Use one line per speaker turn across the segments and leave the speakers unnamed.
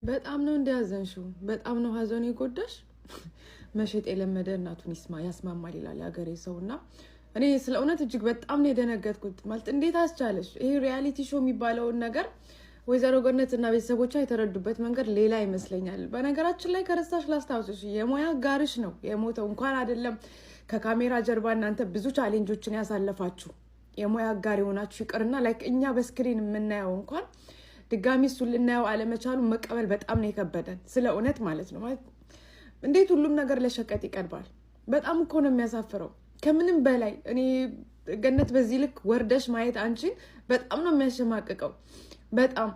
በጣም ነው እንዲያዘንሽው በጣም ነው ሀዘን ይጎዳሽ መሸጥ የለመደ እናቱን ያስማማል ይላል ያገሬ ሰውና እኔ ስለ እውነት እጅግ በጣም ነው የደነገጥኩት ማለት እንዴት አስቻለሽ ይሄ ሪያሊቲ ሾው የሚባለው ነገር ወይዘሮ ገነትና ቤተሰቦቿ የተረዱበት መንገድ ሌላ ይመስለኛል በነገራችን ላይ ከረሳሽ ላስታውስሽ የሞያ ጋርሽ ነው የሞተው እንኳን አይደለም ከካሜራ ጀርባ እናንተ ብዙ ቻሌንጆችን ያሳለፋችሁ የሞያ ጋር ሆናችሁ ይቅርና ላይክ እኛ በስክሪን የምናየው እንኳን ድጋሚ እሱን ልናየው አለመቻሉ መቀበል በጣም ነው የከበደን ስለ እውነት ማለት ነው ማለት እንዴት ሁሉም ነገር ለሸቀጥ ይቀርባል በጣም እኮ ነው የሚያሳፍረው ከምንም በላይ እኔ ገነት በዚህ ልክ ወርደሽ ማየት አንቺን በጣም ነው የሚያሸማቅቀው በጣም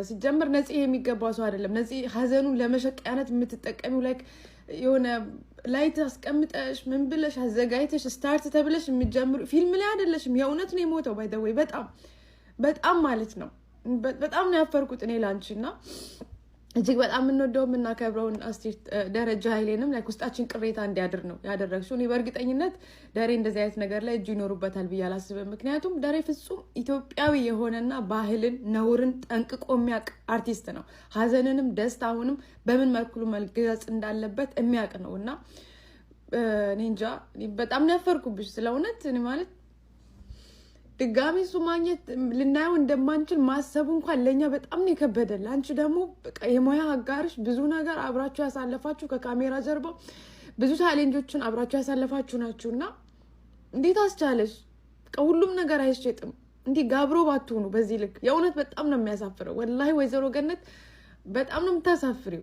ሲጀምር ነፂ የሚገባው ሰው አይደለም ነፂ ሀዘኑን ለመሸቀያነት የምትጠቀሚው ላይክ የሆነ ላይት አስቀምጠሽ ምን ብለሽ አዘጋይተሽ ስታርት ተብለሽ የሚጀምሩ ፊልም ላይ አይደለሽም የእውነት ነው የሞተው ባይ ዘ ወይ በጣም ማለት ነው በጣም ነው ያፈርኩት እኔ ላንቺና እጅግ በጣም እንወደው እናከብረውን አስቲር ደረጃ ኃይሌንም ላይ ውስጣችን ቅሬታ እንዲያድር ነው ያደረግሽው እኔ በእርግጠኝነት ዳሬ እንደዚህ አይነት ነገር ላይ እጁ ይኖርበታል ብዬ አላስብም ምክንያቱም ዳሬ ፍጹም ኢትዮጵያዊ የሆነና ባህልን ነውርን ጠንቅቆ የሚያቅ አርቲስት ነው ሀዘንንም ደስታውንም በምን መልኩ መልገጽ እንዳለበት የሚያቅ ነውና እኔ እንጃ በጣም ነው ያፈርኩብሽ ስለውነት እኔ ማለት ድጋሚ ሱማኘት ልናየው እንደማንችል ማሰቡ እንኳን ለኛ በጣም ነው የከበደል አንቺ ደግሞ የሞያ አጋርሽ ብዙ ነገር አብራችሁ ያሳለፋችሁ ከካሜራ ጀርባ ብዙ ቻሌንጆችን አብራችሁ ያሳለፋችሁ ናችሁና እንዴት አስቻለሽ ሁሉም ነገር አይሸጥም እንዴ ጋብሮ ባትሆኑ በዚህ ልክ የእውነት በጣም ነው የሚያሳፍረው ወላሂ ወይዘሮ ገነት በጣም ነው የምታሳፍሪው